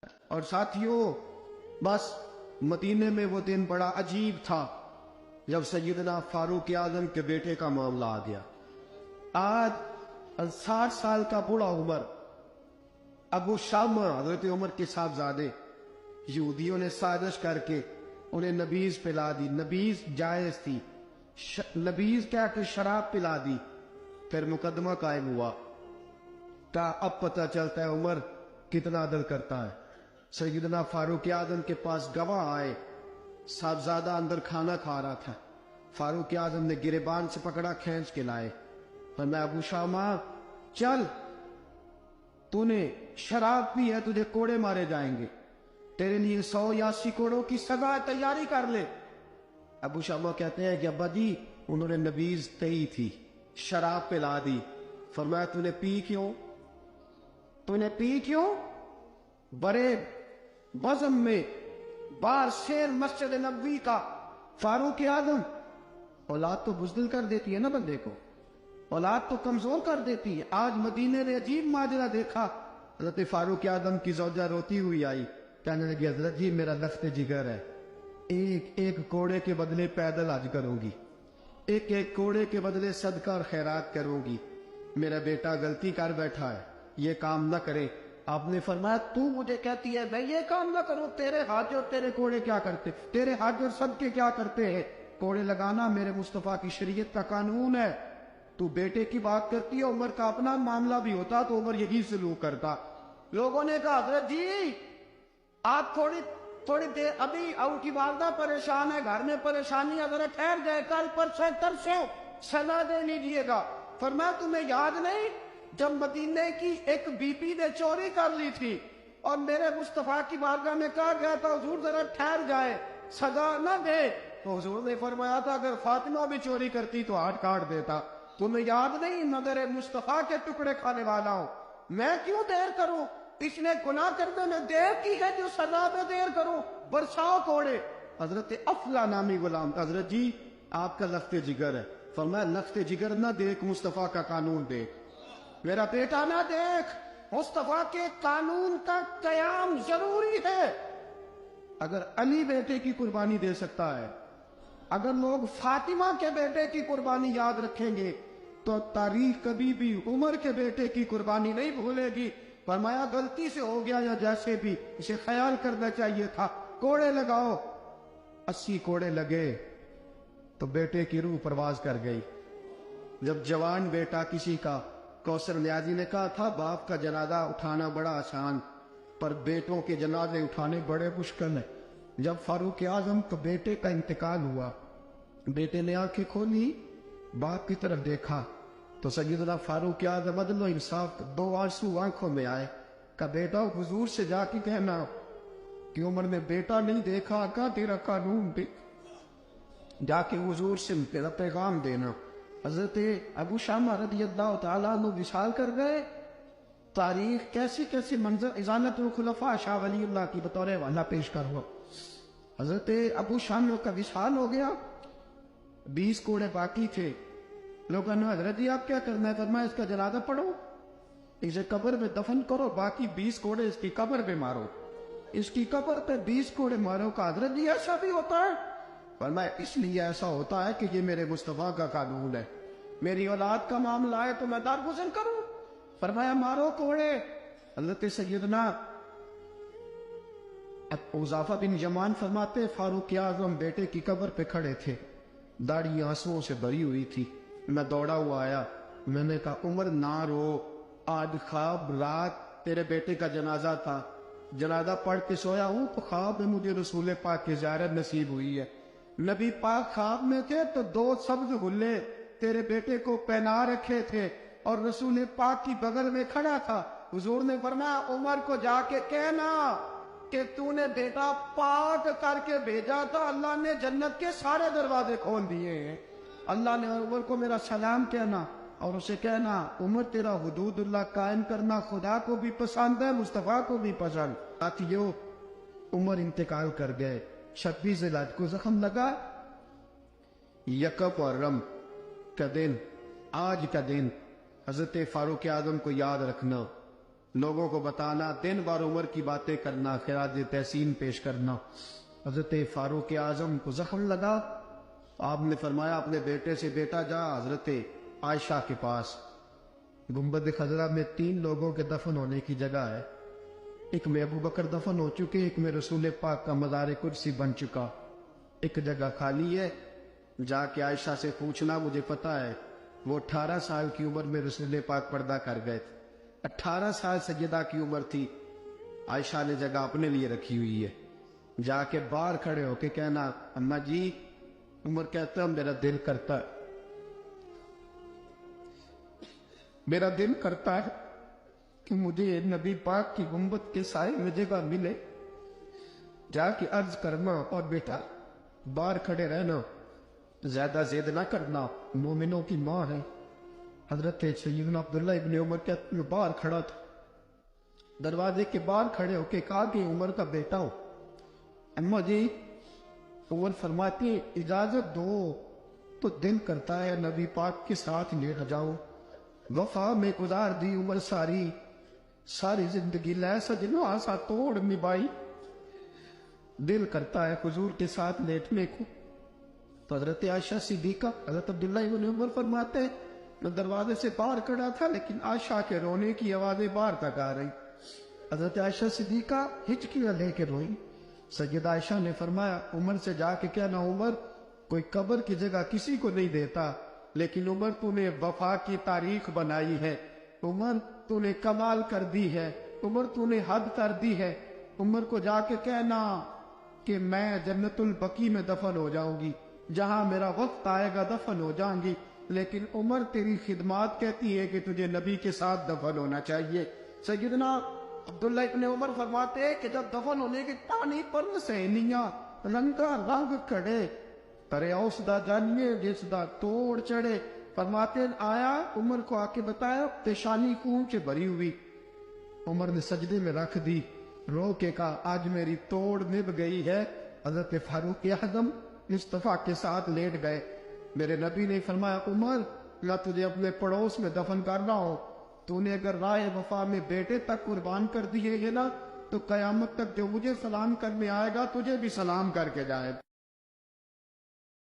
اور ساتھیوں، بس مدینے میں وہ دن بڑا عجیب تھا جب سیدنا فاروق اعظم کے بیٹے کا معاملہ آ گیا۔ آج 60 سال کا بوڑھا عمر ابو شامہ حضرت عمر کے صاحبزادے، یہودیوں نے سازش کر کے انہیں نبیذ پلا دی۔ نبیذ جائز تھی، نبیذ کیا کہ شراب پلا دی۔ پھر مقدمہ قائم ہوا کہ اب پتہ چلتا ہے عمر کتنا عدل کرتا ہے۔ سیدنا فاروق اعظم کے پاس گواہ آئے، صاحبزادہ اندر کھانا کھا رہا تھا، فاروق اعظم نے گریبان سے پکڑا، کھینچ کے لائے، فرمایا ابو شامہ چل، تو نے شراب پی ہے، تجھے کوڑے مارے جائیں گے، تیرے لیے 100 یا 80 کوڑوں کی سزا تیاری کر لے۔ ابو شامہ کہتے ہیں کہ ابا جی انہوں نے نبیذ تئی تھی، شراب پلا دی۔ فرمایا تو نے پی کیوں؟ تو نے پی کیوں؟ بڑے بزم میں بار شیر مسجد نبوی کا فاروق اعظم، اولاد تو بزدل کر دیتی ہے نا بندے کو، اولاد تو کمزور کر دیتی ہے۔ آج مدینے نے عجیب ماجرا دیکھا، حضرت فاروق اعظم کی زوجہ روتی ہوئی آئی، کہنے لگی حضرت جی میرا لخت جگر ہے، ایک ایک کوڑے کے بدلے پیدل حج کروں گی، ایک ایک کوڑے کے بدلے صدقہ اور خیرات کروں گی، میرا بیٹا غلطی کر بیٹھا ہے، یہ کام نہ کرے۔ آپ نے فرمایا تو مجھے کہتی ہے میں یہ کام نہ کروں؟ تیرے حج اور تیرے کوڑے کیا کرتے؟ تیرے حج اور صدقے کیا کرتے ہیں؟ کوڑے لگانا میرے مصطفیٰ کی شریعت کا قانون ہے۔ تو بیٹے کی بات کرتی ہے، عمر کا اپنا معاملہ بھی ہوتا تو عمر یہی سلوک کرتا۔ لوگوں نے کہا حضرت جی آپ تھوڑی دیر، ابھی ان کی والدہ پریشان ہے، گھر میں پریشانی، اگر ٹھہر جائے، کل پرسوں ترسوں سزا دے لیجیے گا۔ فرمایا تمہیں یاد نہیں جب مدینے کی ایک بی پی نے چوری کر لی تھی اور میرے مصطفیٰ کی بارگاہ میں کہا گیا تھا حضور ذرا ٹھہر جائے، سزا نہ دے، تو حضور نے فرمایا تھا اگر فاطمہ بھی چوری کرتی تو ہاتھ کاٹ دیتا۔ تمہیں یاد نہیں نظر مصطفیٰ کے ٹکڑے کھانے والا ہوں، میں کیوں دیر کروں؟ اس نے گناہ کرنے میں دیر کی ہے جو سزا میں دیر کروں، برساؤ کوڑے۔ حضرت افلا نامی غلام، حضرت جی آپ کا لخت جگر ہے۔ فرمایا لخت جگر نہ دیکھ، مصطفیٰ کا قانون دیکھ، میرا بیٹا نہ دیکھ، مصطفیٰ کے قانون کا قیام ضروری ہے۔ اگر علی بیٹے کی قربانی دے سکتا ہے، اگر لوگ فاطمہ کے بیٹے کی قربانی یاد رکھیں گے تو تاریخ کبھی بھی عمر کے بیٹے کی قربانی نہیں بھولے گی۔ فرمایا غلطی سے ہو گیا یا جیسے بھی، اسے خیال کرنا چاہیے تھا، کوڑے لگاؤ۔ 80 کوڑے لگے تو بیٹے کی روح پرواز کر گئی۔ جب جوان بیٹا کسی کا، کوثر نیازی نے کہا تھا باپ کا جنازہ اٹھانا بڑا آسان، پر بیٹوں کے جنازے اٹھانے بڑے مشکل ہیں۔ جب فاروق اعظم کا بیٹے کا انتقال ہوا، بیٹے نے آنکھیں کھولی، باپ کی طرف دیکھا تو سیدنا فاروق اعظم عدل و انصاف، 2 آنسو آنکھوں میں آئے، کہا بیٹا حضور سے جا کے کہنا کہ عمر نے بیٹا نہیں دیکھا، کہا تیرا قانون دیکھ، جا کے حضور سے تیرا پیغام دینا۔ حضرت ابو شامہ رضی اللہ تعالیٰ عنہ وصال کر گئے۔ تاریخ کیسے کیسے منظر ازالت الخلفاء شاہ ولی اللہ کی بطور والا پیش کر ہوا۔ حضرت ابو شامہ کا وصال ہو گیا، 20 کوڑے باقی تھے۔ لوگوں نے حضرت جی آپ کیا کرنا ہے؟ فرمایا اس کا جنازہ پڑھو، اسے قبر میں دفن کرو، باقی 20 کوڑے اس کی قبر پہ مارو، اس کی قبر پہ 20 کوڑے مارو۔ کا حضرت جی ایسا بھی ہوتا ہے؟ فرمایا اس لیے ایسا ہوتا ہے کہ یہ میرے مصطفیٰ کا قانون ہے، میری اولاد کا معاملہ ہے تو میں دارگزر کروں۔ فرمایا مارو کوڑے۔ حضرت سیدنا حذیفہ بن یمان فرماتے فاروق اعظم بیٹے کی قبر پہ کھڑے تھے، داڑھی آنسوؤں سے بھری ہوئی تھی، میں دوڑا ہوا آیا، میں نے کہا عمر نہ رو، آج خواب رات تیرے بیٹے کا جنازہ تھا، جنازہ پڑھ کے سویا ہوں تو خواب میں مجھے رسول پاک کی زیارت نصیب ہوئی ہے۔ نبی پاک خواب میں تھے تو 2 سبز غلے تیرے بیٹے کو پہنا رکھے تھے اور رسول پاک کی بغل میں کھڑا تھا۔ حضور نے فرمایا عمر کو جا کے کہنا کہ تو نے بیٹا پاک کر کے بھیجا تھا، اللہ نے جنت کے سارے دروازے کھول دیے ہیں۔ اللہ نے عمر کو میرا سلام کہنا اور اسے کہنا عمر تیرا حدود اللہ قائم کرنا خدا کو بھی پسند ہے، مصطفیٰ کو بھی پسند۔ ساتھیو عمر انتقال کر گئے، 26 ذی الحج کو زخم لگا، یکم محرم کا دن، آج کا دن حضرت فاروق اعظم کو یاد رکھنا، لوگوں کو بتانا، دن بھر عمر کی باتیں کرنا، خراج تحسین پیش کرنا۔ حضرت فاروق اعظم کو زخم لگا، آپ نے فرمایا اپنے بیٹے سے، بیٹا جا حضرت عائشہ کے پاس۔ گنبد خضرا میں 3 لوگوں کے دفن ہونے کی جگہ ہے، ایک میں ابو بکر دفن ہو چکے، ایک میں رسول پاک کا مزار کرسی بن چکا، ایک جگہ خالی ہے، جا کے عائشہ سے پوچھنا، مجھے پتا ہے وہ 18 سال کی عمر میں رسول پاک پردہ کر گئے تھے، 18 سال سیدہ کی عمر تھی، عائشہ نے جگہ اپنے لیے رکھی ہوئی ہے، جا کے باہر کھڑے ہو کے کہنا، اماں جی عمر کہتا ہے میرا دل کرتا ہے، میرا دل کرتا ہے کہ مجھے نبی پاک کی گنبد کے سائے میں جگہ ملے، جا کے عرض کرنا، اور بیٹا باہر کھڑے رہنا، زیادہ زید نہ کرنا، مومنوں کی ماں ہے۔ حضرت سیدنا عبداللہ ابن عمر کہتے ہیں باہر کھڑا تھا، دروازے کے باہر کھڑے ہو کے کہا کہ عمر کا بیٹا ہو، اماں جی عمر فرماتی ہیں اجازت دو تو دل کرتا ہے نبی پاک کے ساتھ لیٹ جاؤ، وفا میں گزار دی عمر ساری زندگی لے سجنو آسا توڑ نبھائی، دل کرتا ہے حضور کے ساتھ لیٹنے کو۔ تو حضرت عائشہ صدیقہ، حضرت عبداللہ ابن عمر فرماتے ہیں میں دروازے سے باہر کھڑا تھا لیکن عائشہ کے رونے کی آوازیں باہر تک آ رہی، حضرت عائشہ صدیقہ ہچکیاں لے کے روئی۔ سیدہ عائشہ نے فرمایا عمر سے جا کے کہنا، عمر کوئی قبر کی جگہ کسی کو نہیں دیتا، لیکن عمر تو نے وفا کی تاریخ بنائی ہے، عمر تو نے کمال کر دی ہے، عمر تو نے حد کر دی ہے، عمر کو جا کے کہنا کہ میں جنت البقیع میں دفن ہو جاؤں گی، جہاں میرا وقت آئے گا دفن ہو جاؤں گی، لیکن عمر تیری خدمات کہتی ہے کہ تجھے نبی کے ساتھ دفن ہونا چاہیے۔ سیدنا عبداللہ ابن عمر فرماتے ہیں کہ جب دفن ہونے کے پانی پر سہنیاں رنگا رنگ کھڑے، ترے اوس دا جانیے جس دا توڑ چڑھے، فرماتے ہیں آیا عمر کو آ کے بتایا پیشانی خون سے بھری ہوئی، عمر نے سجدے میں رکھ دی، رو کے کہا آج میری توڑ نبھ گئی ہے۔ حضرت فاروق اعظم مصطفیٰ کے ساتھ لیٹ گئے، میرے نبی نے فرمایا عمر میں تجھے اپنے پڑوس میں دفن کر رہا ہوں، تو نے اگر راہ وفا میں بیٹے تک قربان کر دیے ہے نا تو قیامت تک جو مجھے سلام کرنے آئے گا تجھے بھی سلام کر کے جائے۔